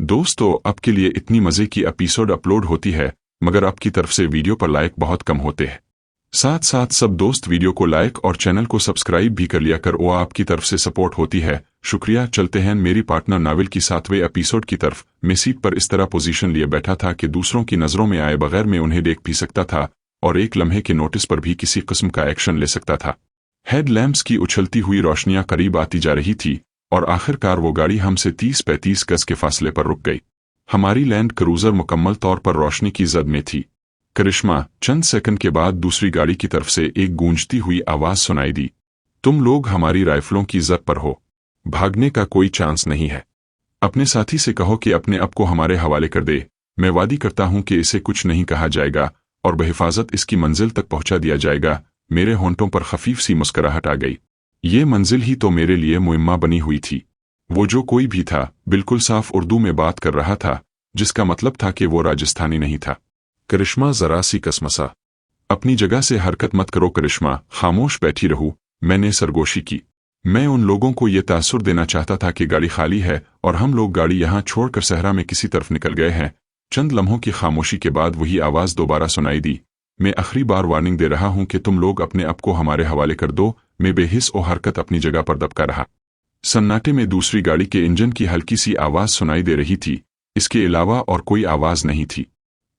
दोस्तों, आपके लिए इतनी मज़े की एपिसोड अपलोड होती है, मगर आपकी तरफ से वीडियो पर लाइक बहुत कम होते हैं। साथ साथ सब दोस्त वीडियो को लाइक और चैनल को सब्सक्राइब भी कर लिया कर, वो आपकी तरफ से सपोर्ट होती है, शुक्रिया। चलते हैं मेरी पार्टनर नावल की 7वें एपिसोड की तरफ। मैं सीट पर इस तरह पोजीशन लिए बैठा था कि दूसरों की नज़रों में आए बगैर मैं उन्हें देख भी सकता था और एक लम्हे के नोटिस पर भी किसी किस्म का एक्शन ले सकता था। हेड लैंप्स की उछलती हुई रोशनियां करीब आती जा रही थी और आखिरकार वो गाड़ी हमसे 30-35 गज के फासले पर रुक गई। हमारी लैंड क्रूजर मुकम्मल तौर पर रोशनी की जद में थी। करिश्मा, चंद सेकंड के बाद दूसरी गाड़ी की तरफ से एक गूंजती हुई आवाज सुनाई दी। तुम लोग हमारी राइफलों की जद पर हो, भागने का कोई चांस नहीं है। अपने साथी से कहो कि अपने आप को हमारे हवाले कर दे। मैं वादी करता हूं कि इसे कुछ नहीं कहा जाएगा और बहिफाजत इसकी मंजिल तक पहुंचा दिया जाएगा। मेरे होंठों पर खफीफ सी मुस्कुराहट आ गई। ये मंजिल ही तो मेरे लिए मुहिम्मा बनी हुई थी। वो जो कोई भी था बिल्कुल साफ उर्दू में बात कर रहा था, जिसका मतलब था कि वो राजस्थानी नहीं था। करिश्मा जरा सी कसमसा। अपनी जगह से हरकत मत करो करिश्मा, खामोश बैठी रहूं। मैंने सरगोशी की। मैं उन लोगों को ये तासुर देना चाहता था कि गाड़ी खाली है और हम लोग गाड़ी यहां छोड़कर सहरा में किसी तरफ निकल गए हैं। चंद लम्हों की खामोशी के बाद वही आवाज दोबारा सुनाई दी। मैं आखिरी बार वार्निंग दे रहा हूं कि तुम लोग अपने आप को हमारे हवाले कर दो। मैं बेहिस और हरकत अपनी जगह पर दबका रहा। सन्नाटे में दूसरी गाड़ी के इंजन की हल्की सी आवाज सुनाई दे रही थी, इसके अलावा और कोई आवाज नहीं थी।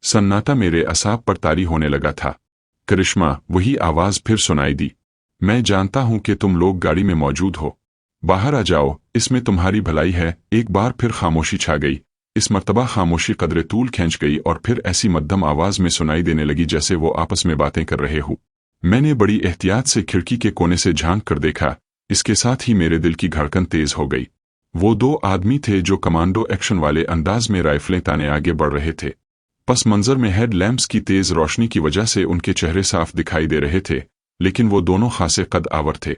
सन्नाटा मेरे असाब पर तारी होने लगा था। करिश्मा, वही आवाज फिर सुनाई दी। मैं जानता हूं कि तुम लोग गाड़ी में मौजूद हो, बाहर आ जाओ, इसमें तुम्हारी भलाई है। एक बार फिर खामोशी छा गई। इस मर्तबा खामोशी कदरे तूल खींच गई और फिर ऐसी मध्यम आवाज में सुनाई देने लगी जैसे वो आपस में बातें कर रहे हो। मैंने बड़ी एहतियात से खिड़की के कोने से झांक कर देखा। इसके साथ ही मेरे दिल की धड़कन तेज हो गई। वो दो आदमी थे जो कमांडो एक्शन वाले अंदाज में राइफलें ताने आगे बढ़ रहे थे। पस मंजर में हेड लैंप्स की तेज रोशनी की वजह से उनके चेहरे साफ दिखाई दे रहे थे, लेकिन वो दोनों खासे कद आवर थे।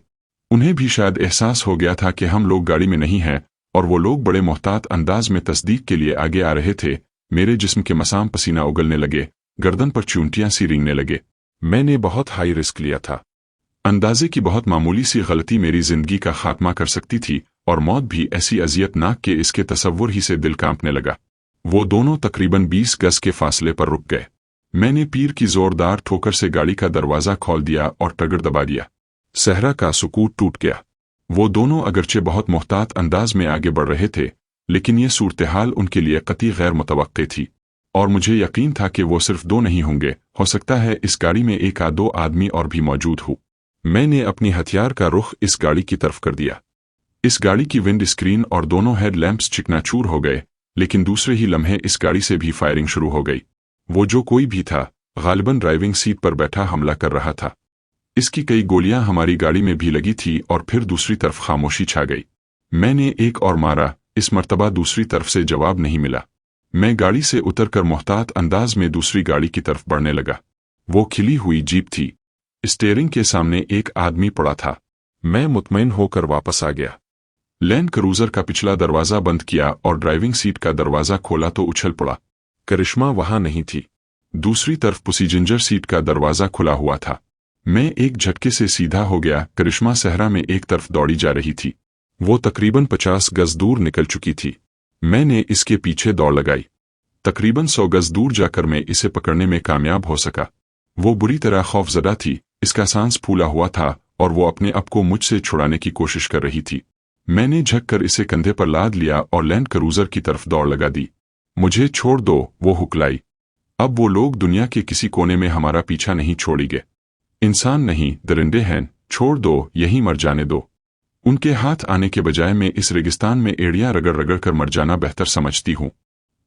उन्हें भी शायद एहसास हो गया था कि हम लोग गाड़ी में नहीं हैं और वो लोग बड़े मोहतात अंदाज में तस्दीक के लिए आगे आ रहे थे। मेरे जिस्म के मसाम पसीना उगलने लगे, गर्दन पर चूंटियां सी रेंगने लगे। मैंने बहुत हाई रिस्क लिया था। अंदाजे की बहुत मामूली सी गलती मेरी जिंदगी का खात्मा कर सकती थी और मौत भी ऐसी अजियतनाक के इसके तसव्वुर ही से दिल कांपने लगा। वो दोनों तकरीबन 20 गज के फासले पर रुक गए। मैंने पीर की जोरदार ठोकर से गाड़ी का दरवाजा खोल दिया और ट्रिगर दबा दिया। सहरा का सुकूत टूट गया। वो दोनों अगरचे बहुत मोहतात अंदाज में आगे बढ़ रहे थे, लेकिन ये सूरत-ए-हाल उनके लिए कतई गैर मुतवक्के थी और मुझे यकीन था कि वो सिर्फ दो नहीं होंगे। हो सकता है इस गाड़ी में एक या दो आदमी और भी मौजूद हो। मैंने अपनी हथियार का रुख इस गाड़ी की तरफ कर दिया। इस गाड़ी की विंड स्क्रीन और दोनों हेड लैंप्स चिकनाचूर हो गए, लेकिन दूसरे ही लम्हे इस गाड़ी से भी फायरिंग शुरू हो गई। वो जो कोई भी था गालिबन ड्राइविंग सीट पर बैठा हमला कर रहा था। इसकी कई गोलियां हमारी गाड़ी में भी लगी थी और फिर दूसरी तरफ खामोशी छा गई। मैंने एक और मारा, इस मर्तबा दूसरी तरफ से जवाब नहीं मिला। मैं गाड़ी से उतरकर मोहतात अंदाज में दूसरी गाड़ी की तरफ बढ़ने लगा। वो खिली हुई जीप थी। स्टीयरिंग के सामने एक आदमी पड़ा था। मैं मुतमईन होकर वापस आ गया। लैंड क्रूजर का पिछला दरवाजा बंद किया और ड्राइविंग सीट का दरवाजा खोला तो उछल पड़ा। करिश्मा वहां नहीं थी। दूसरी तरफ पैसेंजर सीट का दरवाजा खुला हुआ था। मैं एक झटके से सीधा हो गया। करिश्मा सहरा में एक तरफ दौड़ी जा रही थी। वो तकरीबन 50 गज दूर निकल चुकी थी। मैंने इसके पीछे दौड़ लगाई। तकरीबन 100 गज दूर जाकर मैं इसे पकड़ने में कामयाब हो सका। वो बुरी तरह खौफजदा थी, इसका सांस फूला हुआ था और वो अपने आप को मुझसे छुड़ाने की कोशिश कर रही थी। मैंने झुककर इसे कंधे पर लाद लिया और लैंड क्रूजर की तरफ दौड़ लगा दी। मुझे छोड़ दो, वो हुक्लाई। अब वो लोग दुनिया के किसी कोने में हमारा पीछा नहीं छोड़ेंगे। इंसान नहीं, दरिंदे हैं, छोड़ दो, यहीं मर जाने दो। उनके हाथ आने के बजाय मैं इस रेगिस्तान में एड़ियां रगड़ रगड़ कर मर जाना बेहतर समझती हूँ।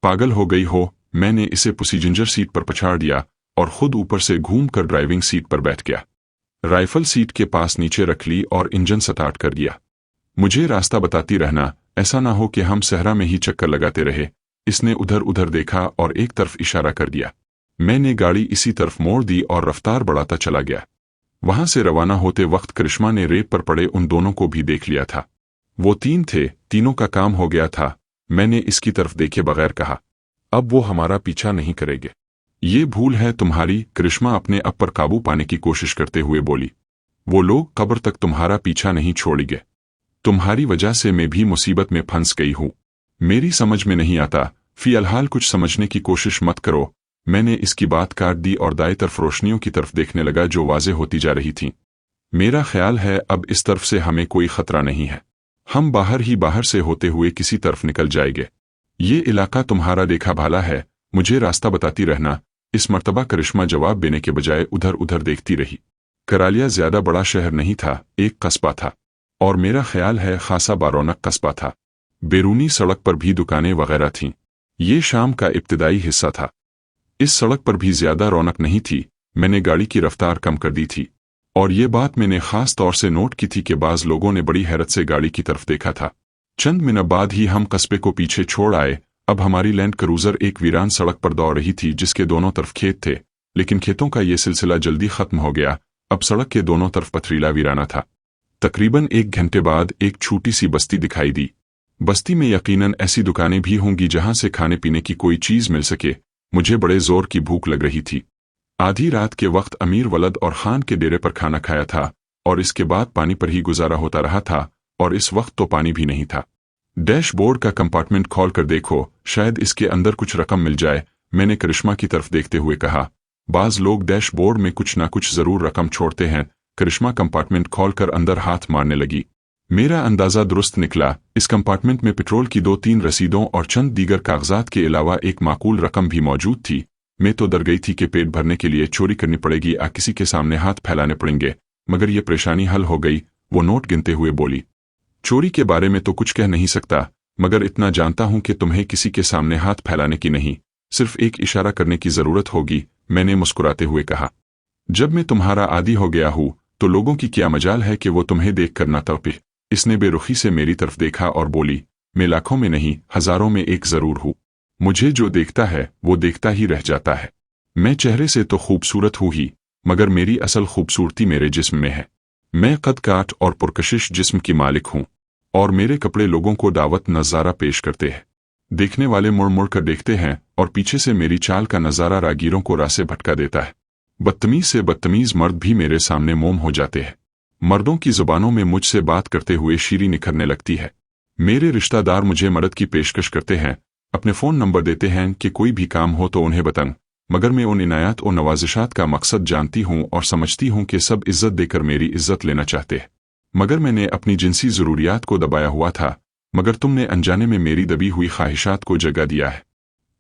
पागल हो गई हो? मैंने इसे पैसेंजर सीट पर पछाड़ दिया और खुद ऊपर से घूम कर ड्राइविंग सीट पर बैठ गया। राइफल सीट के पास नीचे रख ली और इंजन स्टार्ट कर दिया। मुझे रास्ता बताती रहना, ऐसा ना हो कि हम सहरा में ही चक्कर लगाते रहे। इसने उधर उधर देखा और एक तरफ इशारा कर दिया। मैंने गाड़ी इसी तरफ मोड़ दी और रफ्तार बढ़ाता चला गया। वहां से रवाना होते वक्त करिश्मा ने रेत पर पड़े उन दोनों को भी देख लिया था। वो 3 थे, तीनों का काम हो गया था। मैंने इसकी तरफ देखे बगैर कहा, अब वो हमारा पीछा नहीं करेंगे। ये भूल है तुम्हारी, करिश्मा अपने आप पर काबू पाने की कोशिश करते हुए बोली। वो लोग कब्र तक तुम्हारा पीछा नहीं छोड़ेंगे। तुम्हारी वजह से मैं भी मुसीबत में फंस गई हूं। मेरी समझ में नहीं आता, फिलहाल कुछ समझने की कोशिश मत करो। मैंने इसकी बात काट दी और दाएं तरफ रोशनियों की तरफ देखने लगा जो वाज़ेह होती जा रही थीं। मेरा ख्याल है अब इस तरफ से हमें कोई खतरा नहीं है, हम बाहर से होते हुए किसी तरफ निकल जाएंगे। ये इलाका तुम्हारा देखा भाला है, मुझे रास्ता बताती रहना। इस मर्तबा करिश्मा जवाब देने के बजाय उधर उधर देखती रही। करालिया ज्यादा बड़ा शहर नहीं था, एक कस्बा था, और मेरा ख्याल है खासा बारौनक कस्बा था। बैरूनी सड़क पर भी दुकानें वगैरह थीं। ये शाम का इब्तिदाई हिस्सा था। इस सड़क पर भी ज्यादा रौनक नहीं थी। मैंने गाड़ी की रफ्तार कम कर दी थी, और ये बात मैंने खास तौर से नोट की थी कि बाज लोगों ने बड़ी हैरत से गाड़ी की तरफ देखा था। चंद मिनट बाद ही हम कस्बे को पीछे छोड़ आए। अब हमारी लैंड क्रूजर एक वीरान सड़क पर दौड़ रही थी जिसके दोनों तरफ खेत थे, लेकिन खेतों का ये सिलसिला जल्दी खत्म हो गया। अब सड़क के दोनों तरफ पथरीला वीराना था। तकरीबन 1 घंटे बाद एक छोटी सी बस्ती दिखाई दी। बस्ती में यकीनन ऐसी दुकानें भी होंगी जहां से खाने पीने की कोई चीज मिल सके। मुझे बड़े जोर की भूख लग रही थी। आधी रात के वक्त अमीर वलद और खान के डेरे पर खाना खाया था, और इसके बाद पानी पर ही गुजारा होता रहा था, और इस वक्त तो पानी भी नहीं था। डैशबोर्ड का कंपार्टमेंट खोल कर देखो, शायद इसके अंदर कुछ रकम मिल जाए, मैंने करिश्मा की तरफ देखते हुए कहा। बाज लोग डैशबोर्ड में कुछ ना कुछ जरूर रकम छोड़ते हैं। करिश्मा कंपार्टमेंट खोलकर अंदर हाथ मारने लगी। मेरा अंदाजा दुरुस्त निकला। इस कंपार्टमेंट में पेट्रोल की 2-3 रसीदों और चंद दीगर कागजात के अलावा एक माकूल रकम भी मौजूद थी। मैं तो डर गई थी कि पेट भरने के लिए चोरी करनी पड़ेगी या किसी के सामने हाथ फैलाने पड़ेंगे, मगर यह परेशानी हल हो गई। वो नोट गिनते हुए बोली, चोरी के बारे में तो कुछ कह नहीं सकता, मगर इतना जानता हूं कि तुम्हें किसी के सामने हाथ फैलाने की नहीं, सिर्फ एक इशारा करने की जरूरत होगी, मैंने मुस्कुराते हुए कहा। जब मैं तुम्हारा आदी हो गया हूं तो लोगों की क्या मजाल है कि वो तुम्हें देख कर ना तड़पे। इसने बेरुखी से मेरी तरफ देखा और बोली, मैं लाखों में नहीं हजारों में एक जरूर हूं। मुझे जो देखता है वो देखता ही रह जाता है। मैं चेहरे से तो खूबसूरत हूं ही, मगर मेरी असल खूबसूरती मेरे जिस्म में है। मैं कद काट और पुरकशिश जिस्म की मालिक हूं, और मेरे कपड़े लोगों को दावत नजारा पेश करते हैं। देखने वाले मुड़ मुड़ कर देखते हैं, और पीछे से मेरी चाल का नजारा रागीरों को राह से भटका देता है। बदतमीज से बदतमीज मर्द भी मेरे सामने मोम हो जाते हैं। मर्दों की जुबानों में मुझसे बात करते हुए शीरी निखरने लगती है। मेरे रिश्तेदार मुझे मदद की पेशकश करते हैं, अपने फ़ोन नंबर देते हैं कि कोई भी काम हो तो उन्हें बताऊं, मगर मैं उन इनायत और नवाजिशात का मकसद जानती हूं और समझती हूं कि सब इज्जत देकर मेरी इज्जत लेना चाहते हैं। मगर मैंने अपनी जिनसी ज़रूरियात को दबाया हुआ था, मगर तुमने अनजाने में मेरी दबी हुई ख्वाहिशात को जगह दिया है।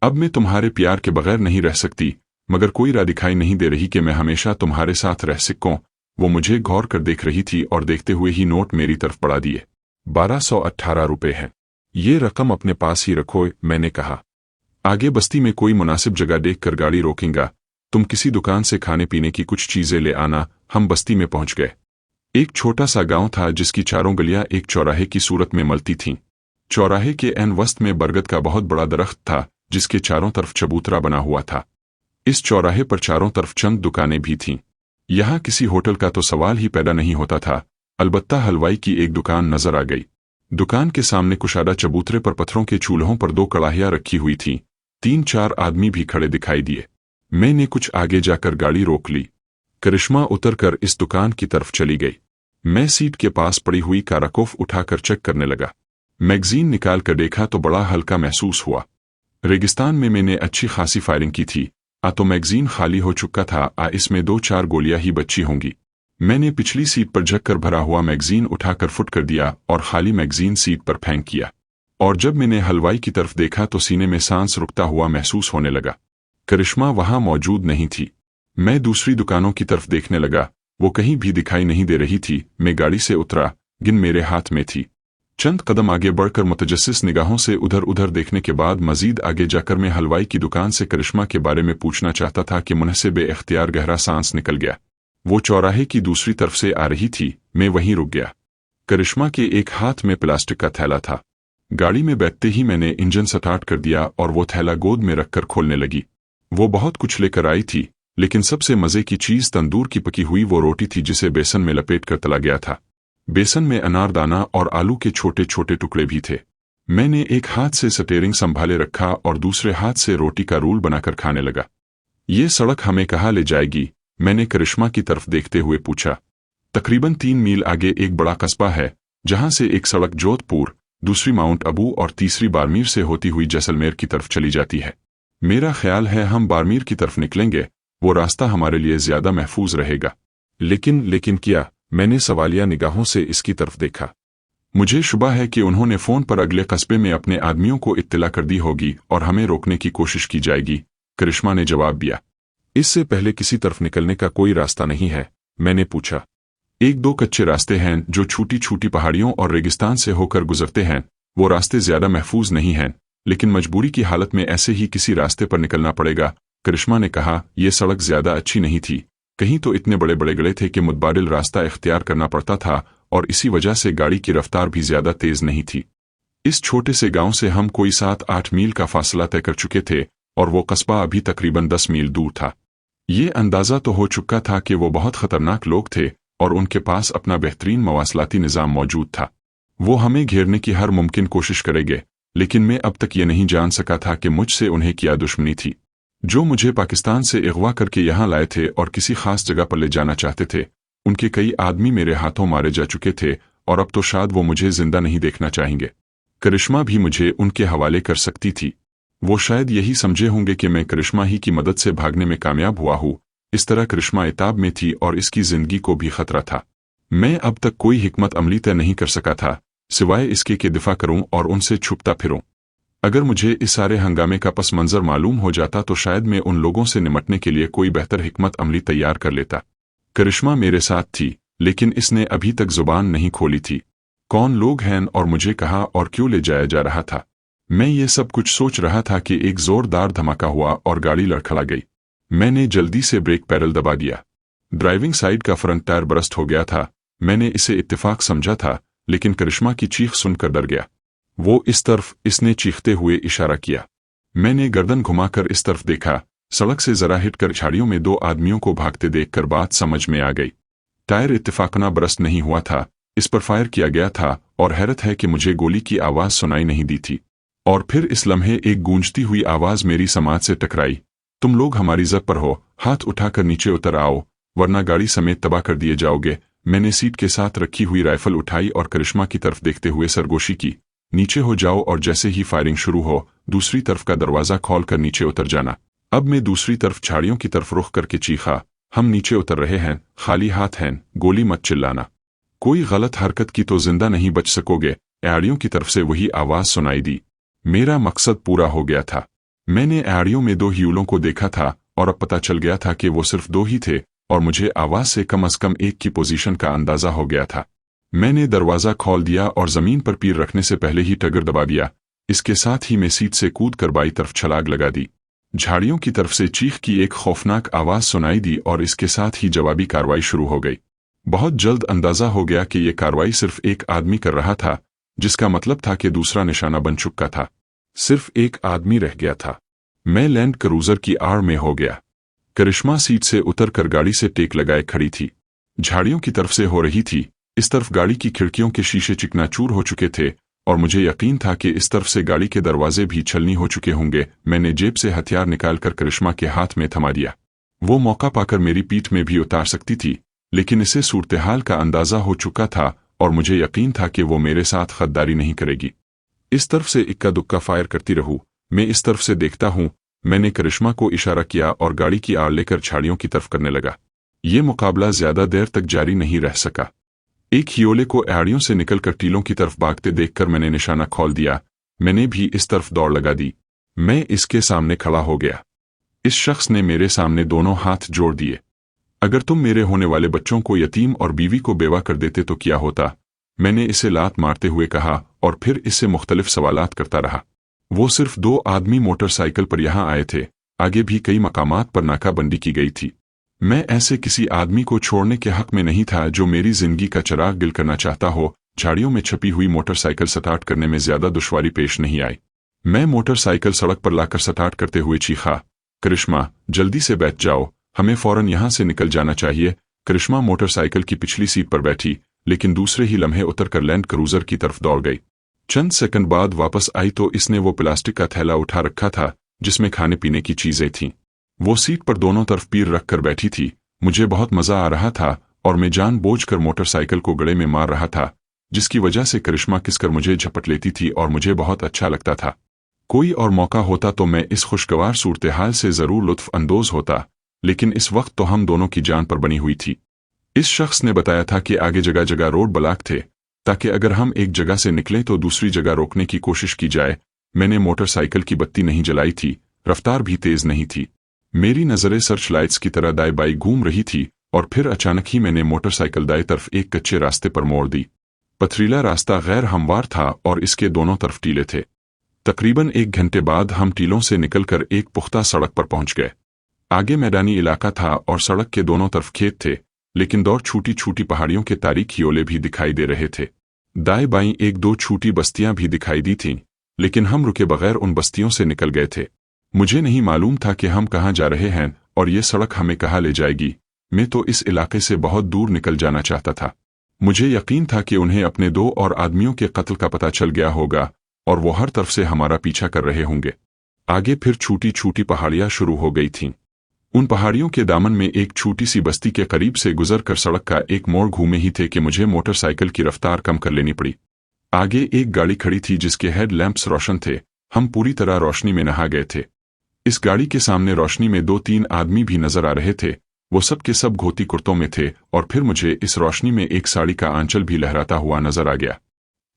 अब मैं तुम्हारे प्यार के बगैर नहीं रह सकती, मगर कोई राह दिखाई नहीं दे रही कि मैं हमेशा तुम्हारे साथ रह सकूं। वो मुझे गौर कर देख रही थी और देखते हुए ही नोट मेरी तरफ बढ़ा दिए। 1218 रुपए हैं, ये रकम अपने पास ही रखो, मैंने कहा। आगे बस्ती में कोई मुनासिब जगह देखकर गाड़ी रोकेंगा, तुम किसी दुकान से खाने पीने की कुछ चीजें ले आना। हम बस्ती में पहुंच गए। एक छोटा सा गांव था जिसकी चारों गलियां एक चौराहे की सूरत में मिलती थीं। चौराहे के एन वस्त में बरगद का बहुत बड़ा दरख्त था जिसके चारों तरफ चबूतरा बना हुआ था। इस चौराहे पर चारों तरफ चंद दुकानें भी थीं। यहां किसी होटल का तो सवाल ही पैदा नहीं होता था। अलबत्ता हलवाई की एक दुकान नजर आ गई। दुकान के सामने कुशादा चबूतरे पर पत्थरों के चूल्हों पर 2 कड़ाहियां रखी हुई थीं। 3-4 आदमी भी खड़े दिखाई दिए। मैंने कुछ आगे जाकर गाड़ी रोक ली। करिश्मा उतरकर इस दुकान की तरफ चली गई। मैं सीट के पास पड़ी हुई काराकोफ उठाकर चेक करने लगा। मैगजीन निकाल कर देखा तो बड़ा हल्का महसूस हुआ। रेगिस्तान में मैंने अच्छी खासी फायरिंग की थी, तो मैगजीन खाली हो चुका था। इसमें 2-4 गोलियां ही बची होंगी। मैंने पिछली सीट पर झककर भरा हुआ मैगजीन उठाकर फुट कर दिया और खाली मैगजीन सीट पर फेंक किया। और जब मैंने हलवाई की तरफ देखा तो सीने में सांस रुकता हुआ महसूस होने लगा। करिश्मा वहां मौजूद नहीं थी। मैं दूसरी दुकानों की तरफ देखने लगा, वो कहीं भी दिखाई नहीं दे रही थी। मैं गाड़ी से उतरा, गिन मेरे हाथ में थी। चंद कदम आगे बढ़कर मुतजस्सिस निगाहों से उधर उधर देखने के बाद मजीद आगे जाकर मैं हलवाई की दुकान से करिश्मा के बारे में पूछना चाहता था कि मुंह से बेइख्तियार गहरा सांस निकल गया। वो चौराहे की दूसरी तरफ से आ रही थी। मैं वहीं रुक गया। करिश्मा के एक हाथ में प्लास्टिक का थैला था। गाड़ी में बैठते ही मैंने इंजन स्टार्ट कर दिया और वो थैला गोद में रखकर खोलने लगी। वो बहुत कुछ लेकर आई थी, लेकिन सबसे मजे की चीज तंदूर की पकी हुई वो रोटी थी जिसे बेसन में लपेट कर तला गया था। बेसन में अनारदाना और आलू के छोटे छोटे टुकड़े भी थे। मैंने एक हाथ से स्टीयरिंग संभाले रखा और दूसरे हाथ से रोटी का रोल बनाकर खाने लगा। ये सड़क हमें कहाँ ले जाएगी? मैंने करिश्मा की तरफ देखते हुए पूछा। तकरीबन 3 मील आगे एक बड़ा कस्बा है, जहां से एक सड़क जोधपुर दूसरी माउंट अबू और तीसरी बाड़मेर से होती हुई जैसलमेर की तरफ चली जाती है। मेरा ख्याल है हम बाड़मेर की तरफ निकलेंगे, वो रास्ता हमारे लिए ज्यादा महफूज रहेगा। लेकिन क्या? मैंने सवालिया निगाहों से इसकी तरफ देखा। मुझे शुबा है कि उन्होंने फोन पर अगले कस्बे में अपने आदमियों को इत्तला कर दी होगी और हमें रोकने की कोशिश की जाएगी, करिश्मा ने जवाब दिया। इससे पहले किसी तरफ निकलने का कोई रास्ता नहीं है? मैंने पूछा। एक दो कच्चे रास्ते हैं जो छोटी छोटी पहाड़ियों और रेगिस्तान से होकर गुजरते हैं। वो रास्ते ज्यादा महफूज नहीं हैं, लेकिन मजबूरी की हालत में ऐसे ही किसी रास्ते पर निकलना पड़ेगा, करिश्मा ने कहा। यह सड़क ज्यादा अच्छी नहीं थी, कहीं तो इतने बड़े बड़े गड्ढे थे कि मुतबादिल रास्ता इख्तियार करना पड़ता था और इसी वजह से गाड़ी की रफ्तार भी ज्यादा तेज नहीं थी। इस छोटे से गांव से हम कोई 7-8 मील का फासला तय कर चुके थे और वो कस्बा अभी तकरीबन 10 मील दूर था। ये अंदाजा तो हो चुका था कि वो बहुत खतरनाक लोग थे और उनके पास अपना बेहतरीन मवासलाती निज़ाम मौजूद था। वो हमें घेरने की हर मुमकिन कोशिश करेंगे, लेकिन मैं अब तक ये नहीं जान सका था कि मुझसे उन्हें क्या दुश्मनी थी। जो मुझे पाकिस्तान से अगवा करके यहाँ लाए थे और किसी खास जगह पर ले जाना चाहते थे, उनके कई आदमी मेरे हाथों मारे जा चुके थे और अब तो शायद वो मुझे जिंदा नहीं देखना चाहेंगे। करिश्मा भी मुझे उनके हवाले कर सकती थी। वो शायद यही समझे होंगे कि मैं करिश्मा ही की मदद से भागने में कामयाब हुआ हूँ। इस तरह करिश्मा इताब में थी और इसकी जिंदगी को भी खतरा था। मैं अब तक कोई हिकमत अमली तय नहीं कर सका था, सिवाय इसके कि दिफा करूं और उनसे छुपता फिरूं। अगर मुझे इस सारे हंगामे का पस मंजर मालूम हो जाता तो शायद मैं उन लोगों से निमटने के लिए कोई बेहतर हिकमत अमली तैयार कर लेता। करिश्मा मेरे साथ थी, लेकिन इसने अभी तक जुबान नहीं खोली थी। कौन लोग हैं और मुझे कहाँ और क्यों ले जाया जा रहा था? मैं ये सब कुछ सोच रहा था कि एक जोरदार धमाका हुआ और गाड़ी लड़खड़ा गई। मैंने जल्दी से ब्रेक पैडल दबा दिया। ड्राइविंग साइड का फ्रंट टायर बरस्ट हो गया था। मैंने इसे इत्तेफाक समझा था, लेकिन करिश्मा की चीख सुनकर डर गया। वो इस तरफ, इसने चीखते हुए इशारा किया। मैंने गर्दन घुमाकर इस तरफ देखा। सड़क से जरा हिटकर झाड़ियों में 2 आदमियों को भागते देखकर बात समझ में आ गई। टायर इत्तेफाकना बरस्ट नहीं हुआ था, इस पर फायर किया गया था और हैरत है कि मुझे गोली की आवाज सुनाई नहीं दी थी। और फिर इस लम्हे एक गूंजती हुई आवाज मेरी समाज से टकराई। तुम लोग हमारी जद पर हो, हाथ उठाकर नीचे उतर आओ, वरना गाड़ी समेत तबाह कर दिए जाओगे। मैंने सीट के साथ रखी हुई राइफल उठाई और करिश्मा की तरफ देखते हुए सरगोशी की। नीचे हो जाओ और जैसे ही फायरिंग शुरू हो, दूसरी तरफ का दरवाजा खोल कर नीचे उतर जाना। अब मैं दूसरी तरफ झाड़ियों की तरफ रुख करके चीखा, हम नीचे उतर रहे हैं, खाली हाथ हैं, गोली मत चिल्लाना। कोई गलत हरकत की तो जिंदा नहीं बच सकोगे। एड़ियों की तरफ से वही आवाज सुनाई दी। मेरा मकसद पूरा हो गया था। मैंने एड़ियों में 2 ह्यूलों को देखा था और अब पता चल गया था कि वो सिर्फ 2 ही थे और मुझे आवाज से कम से कम एक की पोजीशन का अंदाजा हो गया था। मैंने दरवाजा खोल दिया और जमीन पर पैर रखने से पहले ही ट्रिगर दबा दिया। इसके साथ ही मैं सीट से कूद कर बाई तरफ छलांग लगा दी। झाड़ियों की तरफ से चीख की एक खौफनाक आवाज सुनाई दी और इसके साथ ही जवाबी कार्रवाई शुरू हो गई। बहुत जल्द अंदाजा हो गया कि यह कार्रवाई सिर्फ एक आदमी कर रहा था, जिसका मतलब था कि दूसरा निशाना बन चुका था। सिर्फ एक आदमी रह गया था। मैं लैंड क्रूजर की आड़ में हो गया। करिश्मा सीट से उतर कर गाड़ी से टेक लगाए खड़ी थी। झाड़ियों की तरफ से हो रही थी। इस तरफ गाड़ी की खिड़कियों के शीशे चिकनाचूर हो चुके थे और मुझे यकीन था कि इस तरफ से गाड़ी के दरवाजे भी छलनी हो चुके होंगे। मैंने जेब से हथियार निकालकर करिश्मा के हाथ में थमा दिया। वो मौका पाकर मेरी पीठ में भी उतार सकती थी, लेकिन इसे सूरत-ए-हाल का अंदाजा हो चुका था और मुझे यकीन था कि वो मेरे साथ गद्दारी नहीं करेगी। इस तरफ से इक्का दुक्का फायर करती रहूं, मैं इस तरफ से देखता हूं। मैंने करिश्मा को इशारा किया और गाड़ी की आड़ लेकर झाड़ियों की तरफ करने लगा। ये मुकाबला ज्यादा देर तक जारी नहीं रह सका। एक हियोले को एड़ियों से निकलकर टीलों की तरफ भागते देखकर मैंने निशाना खोल दिया। मैंने भी इस तरफ दौड़ लगा दी। मैं इसके सामने खड़ा हो गया। इस शख्स ने मेरे सामने दोनों हाथ जोड़ दिए। अगर तुम मेरे होने वाले बच्चों को यतीम और बीवी को बेवा कर देते तो क्या होता? मैंने इसे लात मारते हुए कहा और फिर इससे मुख्तलिफ सवालात करता रहा। वो सिर्फ 2 आदमी मोटरसाइकिल पर यहाँ आए थे, आगे भी कई मकामात पर नाकाबंदी की गई थी। मैं ऐसे किसी आदमी को छोड़ने के हक में नहीं था जो मेरी जिंदगी का चिराग गिल करना चाहता हो। झाड़ियों में छपी हुई मोटरसाइकिल स्टार्ट करने में ज्यादा दुश्वारी पेश नहीं आई। मैं मोटरसाइकिल सड़क पर लाकर स्टार्ट करते हुए चीखा, करिश्मा जल्दी से बैठ जाओ, हमें फौरन यहाँ से निकल जाना चाहिए। करिश्मा मोटरसाइकिल की पिछली सीट पर बैठी, लेकिन दूसरे ही लम्हे उतरकर लैंड क्रूजर की तरफ दौड़ गई। चंद सेकंड बाद वापस आई तो इसने वो प्लास्टिक का थैला उठा रखा था जिसमें खाने पीने की चीजें थीं। वो सीट पर दोनों तरफ पैर रखकर बैठी थी। मुझे बहुत मजा आ रहा था और मैं जानबूझकर मोटरसाइकिल को गड़े में मार रहा था। जिसकी वजह से करिश्मा किसकर मुझे झपट लेती थी और मुझे बहुत अच्छा लगता था। कोई और मौका होता तो मैं इस खुशगवार सूरत-ए-हाल से ज़रूर लुत्फ़ अंदोज़ होता, लेकिन इस वक्त तो हम दोनों की जान पर बनी हुई थी। इस शख्स ने बताया था कि आगे जगह जगह रोड ब्लॉक थे, ताकि अगर हम एक जगह से निकलें तो दूसरी जगह रोकने की कोशिश की जाए। मैंने मोटरसाइकिल की बत्ती नहीं जलाई थी, रफ्तार भी तेज नहीं थी। मेरी नज़रें सर्च लाइट्स की तरह दाएं बाएं घूम रही थी और फिर अचानक ही मैंने मोटरसाइकिल दाएं तरफ एक कच्चे रास्ते पर मोड़ दी। पथरीला रास्ता गैर हमवार था और इसके दोनों तरफ टीले थे। तकरीबन 1 घंटे बाद हम टीलों से निकलकर एक पुख्ता सड़क पर पहुंच गए। आगे मैदानी इलाका था और सड़क के दोनों तरफ खेत थे, लेकिन दौर छोटी छोटी पहाड़ियों के तारीख हियोले भी दिखाई दे रहे थे। दाएं बाईं 1-2 छोटी बस्तियां भी दिखाई दी थीं, लेकिन हम रुके बगैर उन बस्तियों से निकल गए थे। मुझे नहीं मालूम था कि हम कहाँ जा रहे हैं और ये सड़क हमें कहाँ ले जाएगी। मैं तो इस इलाके से बहुत दूर निकल जाना चाहता था। मुझे यकीन था कि उन्हें अपने 2 और आदमियों के कत्ल का पता चल गया होगा और वो हर तरफ से हमारा पीछा कर रहे होंगे। आगे फिर छोटी छोटी पहाड़ियां शुरू हो गई थीं। उन पहाड़ियों के दामन में एक छोटी सी बस्ती के करीब से गुजर कर सड़क का एक मोड़ घूमे ही थे कि मुझे मोटरसाइकिल की रफ्तार कम कर लेनी पड़ी। आगे एक गाड़ी खड़ी थी जिसके हेड लैंप्स रोशन थे। हम पूरी तरह रोशनी में नहा गए थे। इस गाड़ी के सामने रोशनी में 2-3 आदमी भी नजर आ रहे थे। वो सब के सब धोती कुर्तों में थे और फिर मुझे इस रोशनी में एक साड़ी का आंचल भी लहराता हुआ नजर आ गया।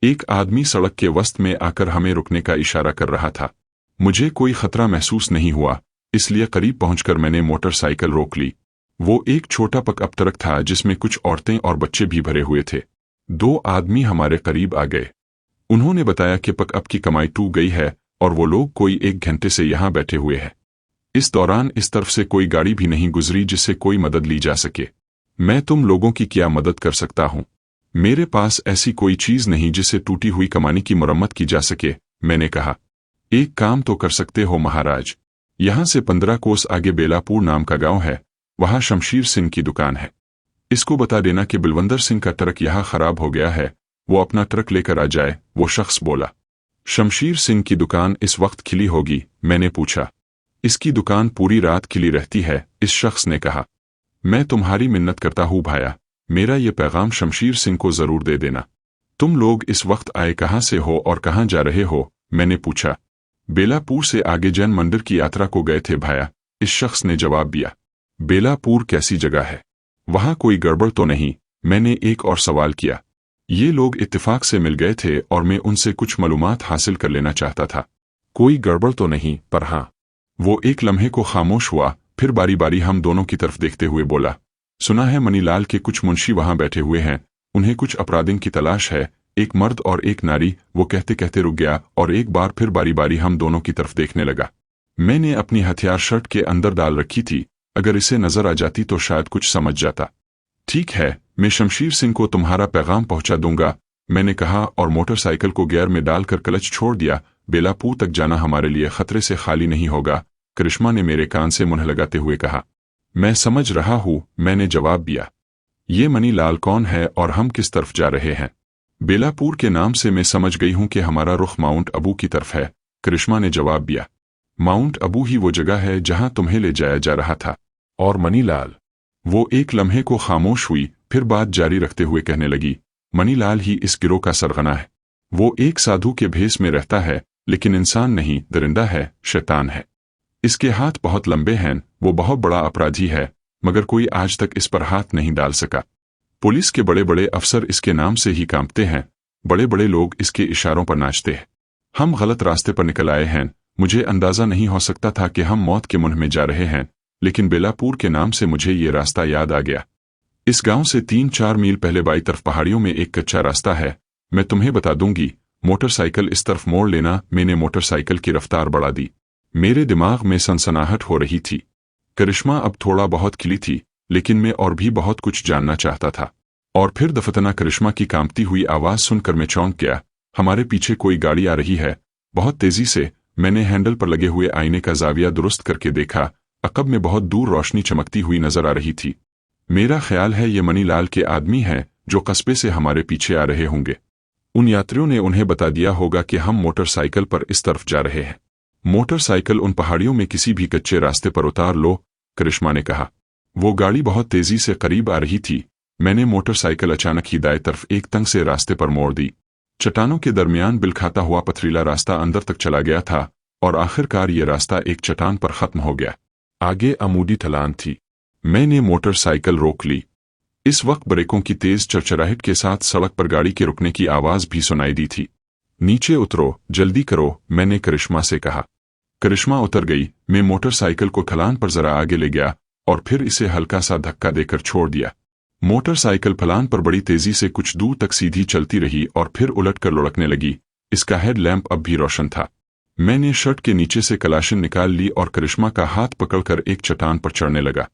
एक आदमी सड़क के वस्त में आकर हमें रुकने का इशारा कर रहा था। मुझे कोई खतरा महसूस नहीं हुआ, इसलिए करीब पहुंचकर मैंने मोटरसाइकिल रोक ली। वो एक छोटा पिकअप ट्रक था जिसमें कुछ औरतें और बच्चे भी भरे हुए थे। 2 आदमी हमारे करीब आ गए। उन्होंने बताया कि पिकअप की कमाई टूट गई है और वो लोग कोई 1 घंटे से यहां बैठे हुए हैं। इस दौरान इस तरफ से कोई गाड़ी भी नहीं गुजरी जिससे कोई मदद ली जा सके। मैं तुम लोगों की क्या मदद कर सकता हूं? मेरे पास ऐसी कोई चीज नहीं जिससे टूटी हुई कमानी की मरम्मत की जा सके, मैंने कहा। एक काम तो कर सकते हो महाराज। यहां से 15 कोस आगे बेलापुर नाम का गांव है, वहां शमशीर सिंह की दुकान है। इसको बता देना कि बलवंदर सिंह का ट्रक यहां खराब हो गया है, वो अपना ट्रक लेकर आ जाए, वो शख्स बोला। शमशीर सिंह की दुकान इस वक्त खिली होगी? मैंने पूछा। इसकी दुकान पूरी रात खिली रहती है, इस शख्स ने कहा। मैं तुम्हारी मिन्नत करता हूँ भाया, मेरा ये पैगाम शमशीर सिंह को जरूर दे देना। तुम लोग इस वक्त आए कहाँ से हो और कहाँ जा रहे हो? मैंने पूछा। बेलापुर से आगे जैन मंदिर की यात्रा को गए थे भाया, इस शख्स ने जवाब दिया। बेलापुर कैसी जगह है? वहां कोई गड़बड़ तो नहीं? मैंने एक और सवाल किया। ये लोग इत्तेफाक से मिल गए थे और मैं उनसे कुछ मालूमात हासिल कर लेना चाहता था। कोई गड़बड़ तो नहीं, पर हाँ। वो एक लम्हे को खामोश हुआ, फिर बारी बारी हम दोनों की तरफ देखते हुए बोला। सुना है मनीलाल के कुछ मुंशी वहां बैठे हुए हैं, उन्हें कुछ अपराधियों की तलाश है, एक मर्द और एक नारी। वो कहते कहते रुक गया और एक बार फिर बारी बारी हम दोनों की तरफ देखने लगा। मैंने अपनी हथियार शर्ट के अंदर डाल रखी थी, अगर इसे नजर आ जाती तो शायद कुछ समझ जाता। ठीक है, मैं शमशीर सिंह को तुम्हारा पैगाम पहुंचा दूंगा, मैंने कहा और मोटरसाइकिल को गियर में डालकर क्लच छोड़ दिया। बेलापुर तक जाना हमारे लिए खतरे से खाली नहीं होगा, करिश्मा ने मेरे कान से मुंह लगाते हुए कहा। मैं समझ रहा हूं, मैंने जवाब दिया। ये मनीलाल कौन है और हम किस तरफ जा रहे हैं? बेलापुर के नाम से मैं समझ गई हूं कि हमारा रुख माउंट अबू की तरफ है, करिश्मा ने जवाब दिया। माउंट अबू ही वो जगह है जहां तुम्हें ले जाया जा रहा था। और मनीलाल? वो एक लम्हे को खामोश हुई, फिर बात जारी रखते हुए कहने लगी। मनीलाल ही इस गिरोह का सरगना है। वो एक साधु के भेष में रहता है, लेकिन इंसान नहीं, दरिंदा है, शैतान है। इसके हाथ बहुत लंबे हैं, वो बहुत बड़ा अपराधी है, मगर कोई आज तक इस पर हाथ नहीं डाल सका। पुलिस के बड़े बड़े अफसर इसके नाम से ही कांपते हैं, बड़े बड़े लोग इसके इशारों पर नाचते हैं। हम गलत रास्ते पर निकल आए हैं, मुझे अंदाजा नहीं हो सकता था कि हम मौत के मुंह में जा रहे हैं, लेकिन बेलापुर के नाम से मुझे ये रास्ता याद आ गया। इस गांव से 3-4 मील पहले बाई तरफ पहाड़ियों में एक कच्चा रास्ता है, मैं तुम्हें बता दूंगी, मोटरसाइकिल इस तरफ मोड़ लेना। मैंने मोटरसाइकिल की रफ्तार बढ़ा दी। मेरे दिमाग में सनसनाहट हो रही थी। करिश्मा अब थोड़ा बहुत खिली थी, लेकिन मैं और भी बहुत कुछ जानना चाहता था। और फिर दफतना करिश्मा की कांपती हुई आवाज सुनकर मैं चौंक गया। हमारे पीछे कोई गाड़ी आ रही है, बहुत तेजी से। मैंने हैंडल पर लगे हुए आईने का जाविया दुरुस्त करके देखा, अकब में बहुत दूर रोशनी चमकती हुई नजर आ रही थी। मेरा ख्याल है ये मनीलाल के आदमी हैं जो कस्बे से हमारे पीछे आ रहे होंगे। उन यात्रियों ने उन्हें बता दिया होगा कि हम मोटरसाइकिल पर इस तरफ जा रहे हैं। मोटरसाइकिल उन पहाड़ियों में किसी भी कच्चे रास्ते पर उतार लो, करिश्मा ने कहा। वो गाड़ी बहुत तेजी से करीब आ रही थी, मैंने मोटरसाइकिल अचानक ही दाएं तरफ एक तंग से रास्ते पर मोड़ दी। चट्टानों के दरमियान बिल खाता हुआ पथरीला रास्ता अंदर तक चला गया था और आखिरकार ये रास्ता एक चट्टान पर खत्म हो गया। आगे अमूदी ढलान थी। मैंने मोटरसाइकिल रोक ली। इस वक्त ब्रेकों की तेज चरचराहट के साथ सड़क पर गाड़ी के रुकने की आवाज भी सुनाई दी थी। नीचे उतरो, जल्दी करो, मैंने करिश्मा से कहा। करिश्मा उतर गई। मैं मोटरसाइकिल को ढलान पर जरा आगे ले गया और फिर इसे हल्का सा धक्का देकर छोड़ दिया। मोटरसाइकिल ढलान पर बड़ी तेजी से कुछ दूर तक सीधी चलती रही और फिर उलटकर लुढ़कने लगी। इसका हेडलैम्प अब भी रोशन था। मैंने शर्ट के नीचे से कलाशिन निकाल ली और करिश्मा का हाथ पकड़कर एक चट्टान पर चढ़ने लगा।